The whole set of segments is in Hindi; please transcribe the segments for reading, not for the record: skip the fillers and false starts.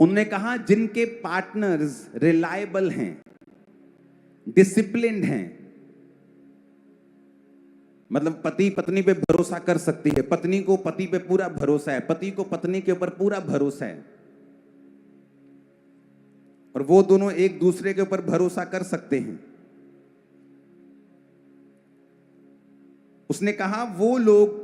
उन्होंने कहा जिनके पार्टनर्स रिलायबल हैं, डिसिप्लिन्ड हैं, मतलब पति पत्नी पे भरोसा कर सकती है, पत्नी को पति पे पूरा भरोसा है, पति को पत्नी के ऊपर पूरा भरोसा है, और वो दोनों एक दूसरे के ऊपर भरोसा कर सकते हैं। उसने कहा वो लोग,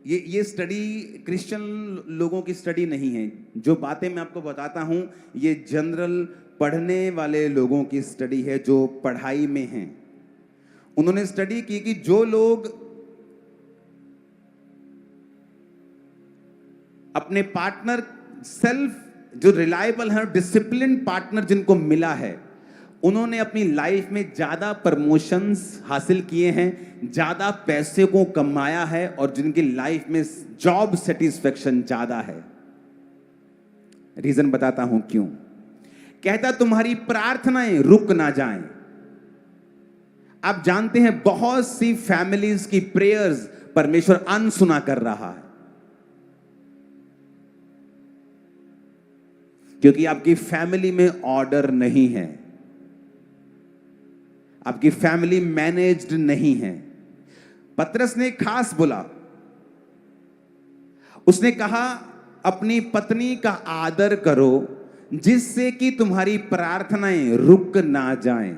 ये स्टडी क्रिश्चियन लोगों की स्टडी नहीं है, जो बातें मैं आपको बताता हूं ये जनरल पढ़ने वाले लोगों की स्टडी है जो पढ़ाई में हैं। उन्होंने स्टडी की कि जो लोग अपने पार्टनर जो रिलायबल है, डिसिप्लिन पार्टनर जिनको मिला है, उन्होंने अपनी लाइफ में ज्यादा प्रमोशंस हासिल किए हैं, ज्यादा पैसे को कमाया है, और जिनकी लाइफ में जॉब सेटिस्फेक्शन ज्यादा है। रीजन बताता हूं क्यों। कहता तुम्हारी प्रार्थनाएं रुक ना जाएं। आप जानते हैं बहुत सी फैमिलीज की प्रेयर्स परमेश्वर अनसुना कर रहा है, क्योंकि आपकी फैमिली में ऑर्डर नहीं है, आपकी फैमिली मैनेज्ड नहीं है। पतरस ने खास बोला, उसने कहा अपनी पत्नी का आदर करो जिससे कि तुम्हारी प्रार्थनाएं रुक ना जाएं।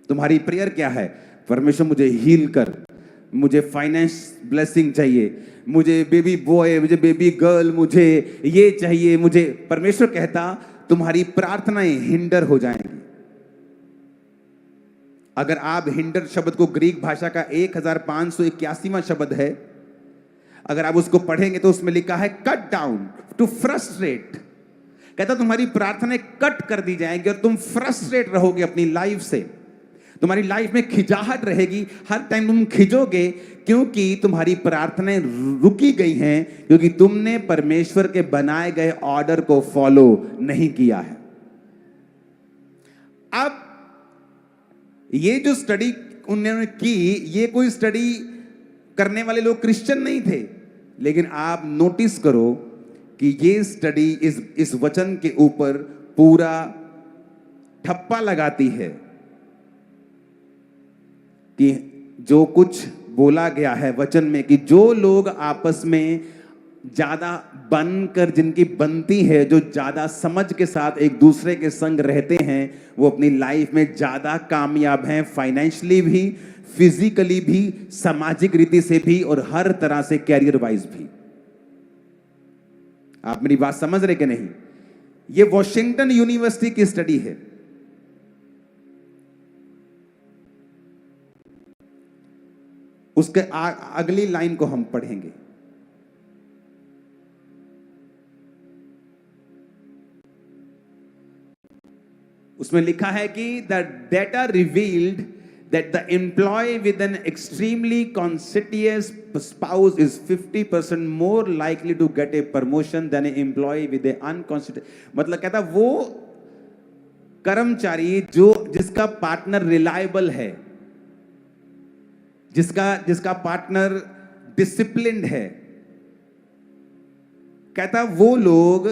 तुम्हारी प्रेयर क्या है? परमेश्वर मुझे हील कर, मुझे फाइनेंस ब्लेसिंग चाहिए, मुझे बेबी बॉय, मुझे बेबी गर्ल, मुझे ये चाहिए, मुझे। परमेश्वर कहता तुम्हारी प्रार्थनाएं हिंडर हो जाएंगी। अगर आप हिंडर शब्द को ग्रीक भाषा का 1581वां शब्द है, अगर आप उसको पढ़ेंगे तो उसमें लिखा है कट डाउन, टू फ्रस्ट्रेट। कहता तुम्हारी प्रार्थनाएं कट कर दी जाएंगी और तुम फ्रस्ट्रेट रहोगे अपनी लाइफ से। तुम्हारी लाइफ में खिंचाहट रहेगी, हर टाइम तुम खिंचोगे, क्योंकि तुम्हारी प्रार्थनाएं रुकी गई हैं, क्योंकि तुमने परमेश्वर के बनाए गए ऑर्डर को फॉलो नहीं किया है। अब ये जो स्टडी उन्होंने की, ये कोई स्टडी करने वाले लोग क्रिश्चियन नहीं थे, लेकिन आप नोटिस करो कि ये स्टडी इस वचन के ऊपर पूरा ठप्पा लगाती है कि जो कुछ बोला गया है वचन में, कि जो लोग आपस में ज्यादा बनकर, जिनकी बनती है, जो ज्यादा समझ के साथ एक दूसरे के संग रहते हैं, वो अपनी लाइफ में ज्यादा कामयाब हैं, फाइनेंशियली भी, फिजिकली भी, सामाजिक रीति से भी, और हर तरह से कैरियर वाइज भी। आप मेरी बात समझ रहे कि नहीं? ये वॉशिंगटन यूनिवर्सिटी की स्टडी है। उसके अगली लाइन को हम पढ़ेंगे। उसमें लिखा है कि the data revealed that the employee with an extremely conscientious spouse is 50% more likely to get a promotion than an employee with an unconscientious। मतलब कहता वो कर्मचारी जिसका पार्टनर रिलायबल है, जिसका पार्टनर डिसिप्लिन्ड है, कहता वो लोग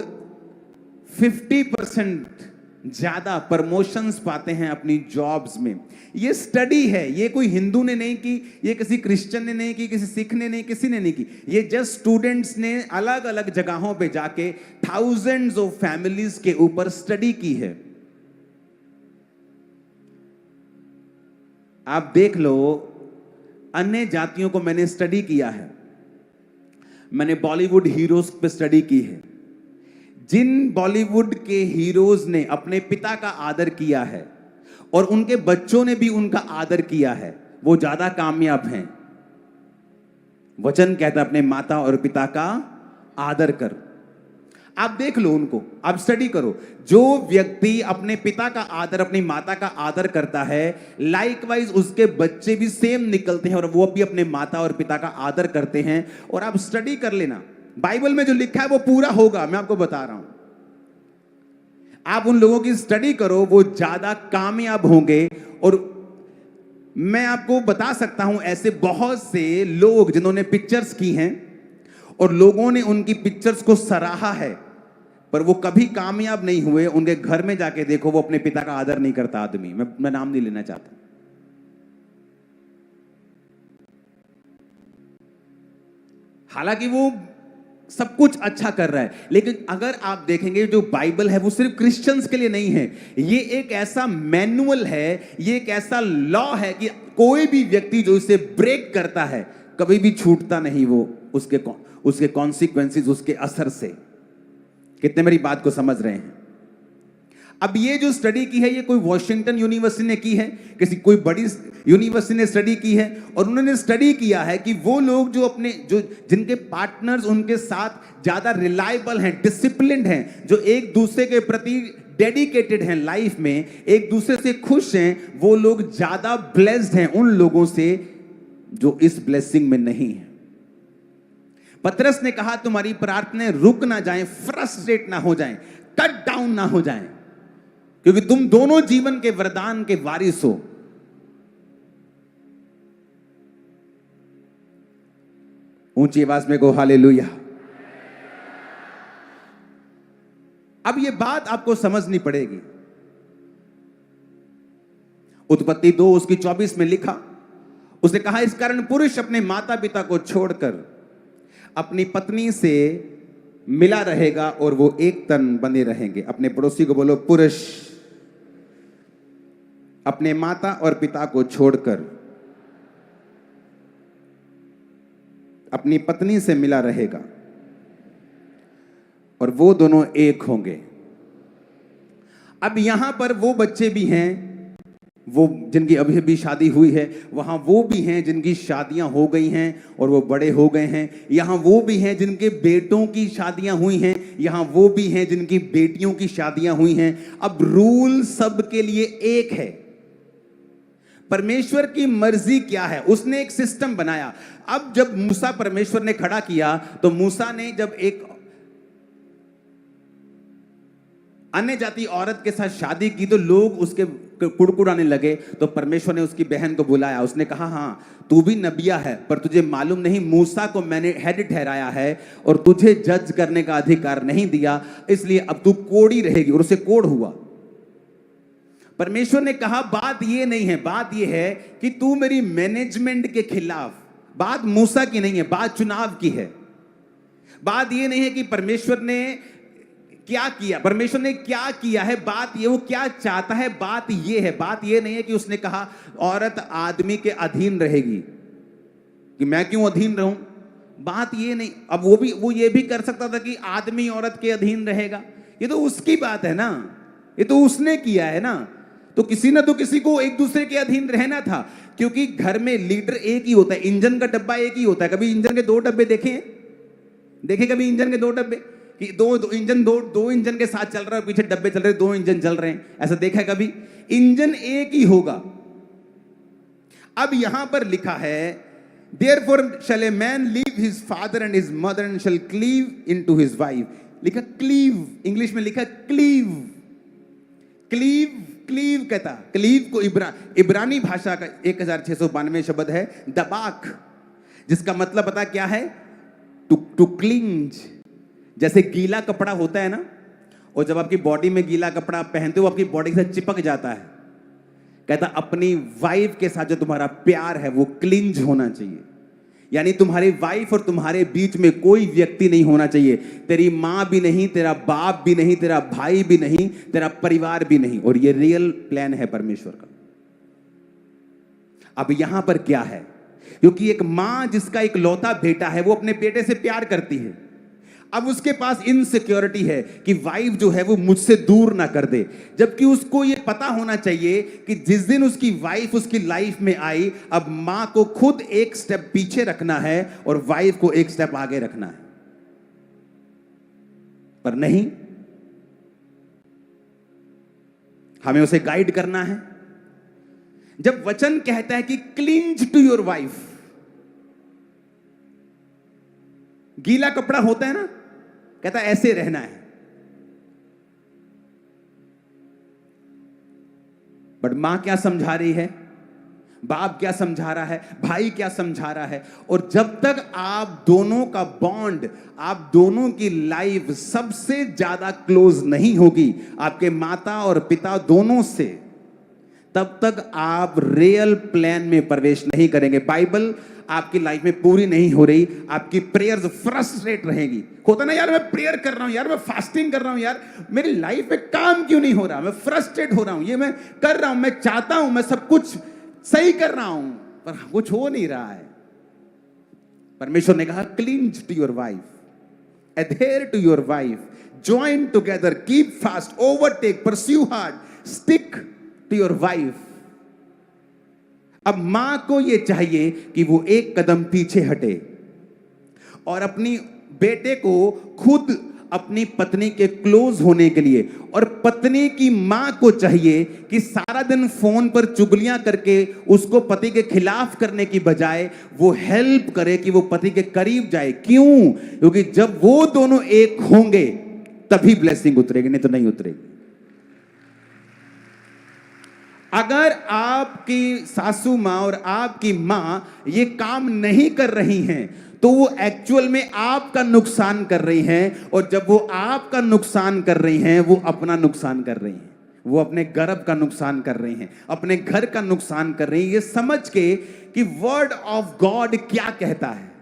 50% ज्यादा प्रमोशंस पाते हैं अपनी जॉब्स में। ये स्टडी है, ये कोई हिंदू ने नहीं की, ये किसी क्रिश्चियन ने नहीं की, किसी सिख ने नहीं, किसी ने नहीं की। ये जस्ट स्टूडेंट्स ने अलग अलग जगहों पे जाके थाउजेंड्स ऑफ फैमिलीज के ऊपर स्टडी की है। आप देख लो, अन्य जातियों को मैंने स्टडी किया है, मैंने बॉलीवुड हीरोज पे स्टडी की है। जिन बॉलीवुड के हीरोज ने अपने पिता का आदर किया है और उनके बच्चों ने भी उनका आदर किया है, वो ज्यादा कामयाब हैं। वचन कहता है अपने माता और पिता का आदर कर। आप देख लो उनको, आप स्टडी करो। जो व्यक्ति अपने पिता का आदर, अपनी माता का आदर करता है, लाइकवाइज उसके बच्चे भी सेम निकलते हैं और वो भी अपने माता और पिता का आदर करते हैं। और आप स्टडी कर लेना, बाइबल में जो लिखा है वो पूरा होगा, मैं आपको बता रहा हूं। आप उन लोगों की स्टडी करो, वो ज्यादा कामयाब होंगे। और मैं आपको बता सकता हूं ऐसे बहुत से लोग जिन्होंने पिक्चर्स की हैं और लोगों ने उनकी पिक्चर्स को सराहा है, पर वो कभी कामयाब नहीं हुए। उनके घर में जाके देखो, वो अपने पिता का आदर नहीं करता आदमी। मैं नाम नहीं लेना चाहता। हालांकि वो सब कुछ अच्छा कर रहा है, लेकिन अगर आप देखेंगे जो बाइबल है वो सिर्फ क्रिश्चियंस के लिए नहीं है। ये एक ऐसा मैनुअल है, ये एक ऐसा लॉ है कि कोई भी व्यक्ति जो इसे ब्रेक करता है कभी भी छूटता नहीं वो उसके कॉन्सिक्वेंसेस, उसके असर से। कितने मेरी बात को समझ रहे हैं? अब ये जो स्टडी की है, ये कोई वॉशिंगटन यूनिवर्सिटी ने की है, कोई बड़ी यूनिवर्सिटी ने स्टडी की है, और उन्होंने स्टडी किया है कि वो लोग जो जिनके पार्टनर्स उनके साथ ज्यादा रिलायबल हैं, डिसिप्लिन्ड हैं, जो एक दूसरे के प्रति डेडिकेटेड हैं, लाइफ में एक दूसरे से खुश हैं, वो लोग ज्यादा ब्लेस्ड हैं उन लोगों से जो इस ब्लेसिंग में नहीं है। पतरस ने कहा तुम्हारी प्रार्थनाएं रुक ना जाएं, फ्रस्ट्रेट ना हो जाएं, कट डाउन ना हो जाएं, क्योंकि तुम दोनों जीवन के वरदान के वारिस हो। ऊंची आवाज में कहो हालेलुया। अब यह बात आपको समझनी पड़ेगी। उत्पत्ति 2 उसकी 24 में लिखा, उसने कहा इस कारण पुरुष अपने माता पिता को छोड़कर अपनी पत्नी से मिला रहेगा और वो एक तन बने रहेंगे। अपने पड़ोसी को बोलो, पुरुष अपने माता और पिता को छोड़कर अपनी पत्नी से मिला रहेगा और वो दोनों एक होंगे। अब यहां पर वो बच्चे भी हैं, वो जिनकी अभी अभी शादी हुई है, वहां वो भी हैं जिनकी शादियां हो गई हैं और वो बड़े हो गए हैं। यहां वो भी हैं जिनके बेटों की शादियां हुई हैं, यहां वो भी हैं जिनकी बेटियों की शादियां हुई हैं। अब रूल सबके लिए एक है। परमेश्वर की मर्जी क्या है, उसने एक सिस्टम बनाया। अब जब मूसा परमेश्वर ने खड़ा किया, तो मूसा ने जब एक अन्य जाति औरत के साथ शादी की तो लोग उसके कुड़कुड़ाने लगे। तो परमेश्वर ने उसकी बहन को बुलाया, उसने कहा हाँ तू भी नबिया है, पर तुझे मालूम नहीं मूसा को मैंने हेड ठहराया है और तुझे जज करने का अधिकार नहीं दिया, इसलिए अब तू कोड़ी रहेगी। और उसे कोड़ हुआ। परमेश्वर ने कहा बात ये नहीं है, बात ये है कि तू मेरी मैनेजमेंट के खिलाफ, बात मूसा की नहीं है, बात चुनाव की है। बात ये नहीं है कि परमेश्वर ने क्या किया, परमेश्वर ने क्या किया है, बात ये वो क्या चाहता है, बात ये है। बात ये नहीं है कि उसने कहा औरत आदमी के अधीन रहेगी, कि मैं क्यों अधीन रहूं, बात ये नहीं। अब वो ये भी कर सकता था कि आदमी औरत के अधीन रहेगा, ये तो उसकी बात है ना, ये तो उसने किया है ना। तो किसी ना तो किसी को एक दूसरे के अधीन रहना था, क्योंकि घर में लीडर एक ही होता है, इंजन का डब्बा एक ही होता है। कभी इंजन के 2 डब्बे देखे कभी इंजन के 2 डब्बे, कि दो इंजन के साथ चल रहा है, पीछे डब्बे चल रहे हैं, 2 इंजन चल रहे हैं, ऐसा देखा है कभी? इंजन एक ही होगा। अब यहां पर लिखा है therefore shall a man leave his father and his mother and shall cleave into his wife। लिखा क्लीव, इंग्लिश में लिखा क्लीव। क्लीव कहता, क्लीव को इब्रानी भाषा का 1692 शब्द है दबाक, जिसका मतलब पता क्या है? To cleanse. जैसे गीला कपड़ा होता है ना, और जब आपकी बॉडी में गीला कपड़ा आप पहनते हो, आपकी बॉडी के साथ चिपक जाता है। कहता अपनी वाइफ के साथ जो तुम्हारा प्यार है वो क्लिंज होना चाहिए, यानी तुम्हारी वाइफ और तुम्हारे बीच में कोई व्यक्ति नहीं होना चाहिए। तेरी मां भी नहीं, तेरा बाप भी नहीं, तेरा भाई भी नहीं, तेरा परिवार भी नहीं। और ये रियल प्लान है परमेश्वर का। अब यहां पर क्या है, क्योंकि एक मां जिसका एक लौता बेटा है वो अपने बेटे से प्यार करती है। अब उसके पास इनसिक्योरिटी है कि वाइफ जो है वो मुझसे दूर ना कर दे, जबकि उसको ये पता होना चाहिए कि जिस दिन उसकी वाइफ उसकी लाइफ में आई, अब मां को खुद एक स्टेप पीछे रखना है और वाइफ को एक स्टेप आगे रखना है। पर नहीं, हमें उसे गाइड करना है। जब वचन कहता है कि क्लिंज टू योर वाइफ, गीला कपड़ा होता है ना, कहता है ऐसे रहना है। बट मां क्या समझा रही है? बाप क्या समझा रहा है, भाई क्या समझा रहा है। और जब तक आप दोनों का बॉन्ड, आप दोनों की लाइफ सबसे ज्यादा क्लोज नहीं होगी आपके माता और पिता दोनों से, तब तक आप रियल प्लान में प्रवेश नहीं करेंगे। बाइबल आपकी लाइफ में पूरी नहीं हो रही, आपकी प्रेयर्स फ्रस्ट्रेट रहेगी। होता ना, यार मैं प्रेयर कर रहा हूं, यार मैं फास्टिंग कर रहा हूं, यार मेरी लाइफ में काम क्यों नहीं हो रहा, मैं फ्रस्ट्रेट हो रहा हूं, ये मैं कर रहा हूं, मैं चाहता हूं, मैं सब कुछ सही कर रहा हूं, पर कुछ हो नहीं रहा है। परमेश्वर ने कहा cleanse to your wife, adhere to your wife, join together, keep fast, overtake, pursue hard, stick to your wife. अब मां को यह चाहिए कि वो एक कदम पीछे हटे और अपनी बेटे को खुद अपनी पत्नी के क्लोज होने के लिए, और पत्नी की मां को चाहिए कि सारा दिन फोन पर चुगलियां करके उसको पति के खिलाफ करने की बजाय वो हेल्प करे कि वो पति के करीब जाए। क्यों? क्योंकि जब वो दोनों एक होंगे तभी ब्लेसिंग उतरेगी, नहीं तो नहीं उतरेगी। अगर आपकी सासू मां और आपकी मां ये काम नहीं कर रही हैं तो वो एक्चुअल में आपका नुकसान कर रही हैं, और जब वो आपका नुकसान कर रही हैं वो अपना नुकसान कर रही हैं, वो अपने गर्भ का नुकसान कर रही हैं, अपने घर का नुकसान कर रही हैं, ये समझ के कि वर्ड ऑफ गॉड क्या कहता है।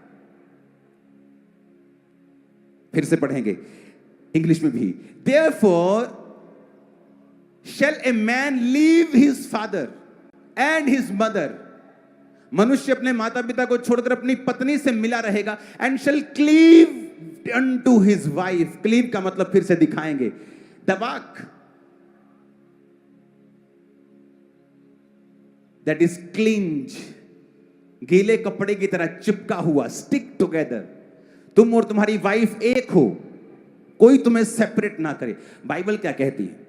फिर से पढ़ेंगे इंग्लिश में भी। Therefore shall a man leave his father and his mother, मनुष्य अपने माता पिता को छोड़कर अपनी पत्नी से मिला रहेगा, and shall cleave unto his wife। Cleave का मतलब फिर से दिखाएंगे, दबाक, that is clinch, गीले कपड़े की तरह चिपका हुआ, stick together। तुम और तुम्हारी वाइफ एक हो, कोई तुम्हें सेपरेट ना करे। बाइबल क्या कहती है?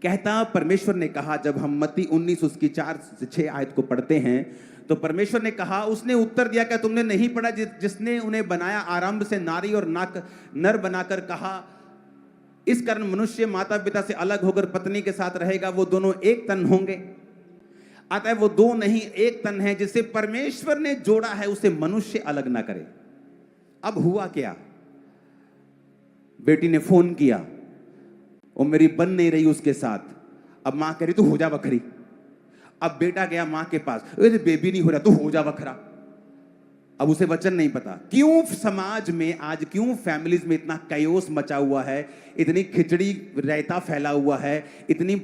कहता परमेश्वर ने कहा, जब हम मत्ती 19 उसकी 4 से 6 आयत को पढ़ते हैं तो परमेश्वर ने कहा, उसने उत्तर दिया, क्या तुमने नहीं पढ़ा जिसने उन्हें बनाया आरंभ से नारी और नर बनाकर कहा, इस कारण मनुष्य माता पिता से अलग होकर पत्नी के साथ रहेगा, वो दोनों एक तन होंगे। अतः वो दो नहीं एक तन है, जिसे परमेश्वर ने जोड़ा है उसे मनुष्य अलग ना करे। अब हुआ क्या? बेटी ने फोन किया और मेरी बन नहीं रही उसके साथ, अब मां कह रही तू हो जा बखरी। अब बेटा गया मां के पास, अरे बेबी नहीं हो रहा, तू हो जा बखरा। अब उसे वचन नहीं पता। क्यों समाज में आज, क्यों फैमिलीज में इतना कायोस मचा हुआ है, इतनी खिचड़ी रायता फैला हुआ है, इतनी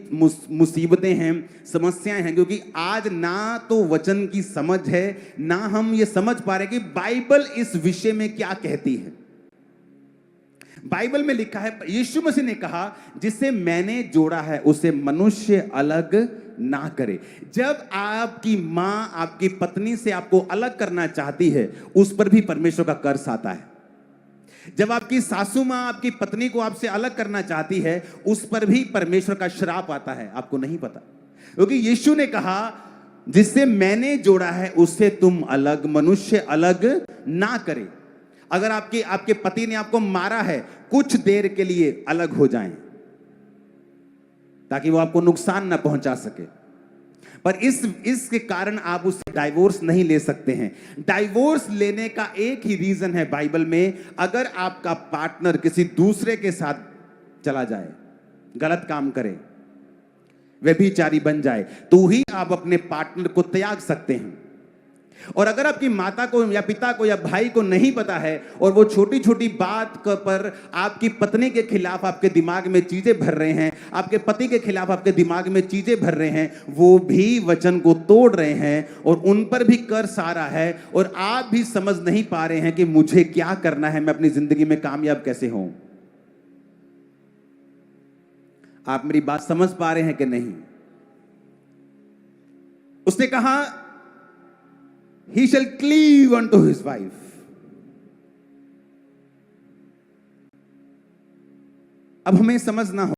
मुसीबतें हैं, समस्याएं हैं? क्योंकि आज ना तो वचन की समझ है, ना हम ये समझ पा रहे कि बाइबल इस विषय में क्या कहती है। बाइबल में लिखा है, यीशु मसीह ने कहा, जिसे मैंने जोड़ा है उसे मनुष्य अलग ना करे। जब आपकी मां आपकी पत्नी से आपको अलग करना चाहती है, उस पर भी परमेश्वर का कर्स आता है। जब आपकी सासू मां आपकी पत्नी को आपसे अलग करना चाहती है, उस पर भी परमेश्वर का श्राप आता है, आपको नहीं पता। क्योंकि यीशु ने कहा, जिससे मैंने जोड़ा है उससे तुम अलग, मनुष्य अलग ना करे। अगर आपके पति ने आपको मारा है, कुछ देर के लिए अलग हो जाएं ताकि वो आपको नुकसान ना पहुंचा सके। पर इसके कारण आप उससे डाइवोर्स नहीं ले सकते हैं। डाइवोर्स लेने का एक ही रीजन है बाइबल में, अगर आपका पार्टनर किसी दूसरे के साथ चला जाए, गलत काम करे, व्यभिचारी बन जाए, तो ही आप अपने पार्टनर को त्याग सकते हैं। और अगर आपकी माता को या पिता को या भाई को नहीं पता है और वो छोटी छोटी बात पर आपकी पत्नी के खिलाफ आपके दिमाग में चीजें भर रहे हैं, आपके पति के खिलाफ आपके दिमाग में चीजें भर रहे हैं, वो भी वचन को तोड़ रहे हैं और उन पर भी कर्स आ रहा है, और आप भी समझ नहीं पा रहे हैं कि मुझे क्या करना है, मैं अपनी जिंदगी में कामयाब कैसे हूं। आप मेरी बात समझ पा रहे हैं कि नहीं? उसने कहा, he shall cleave unto his wife। अब हमें समझना हो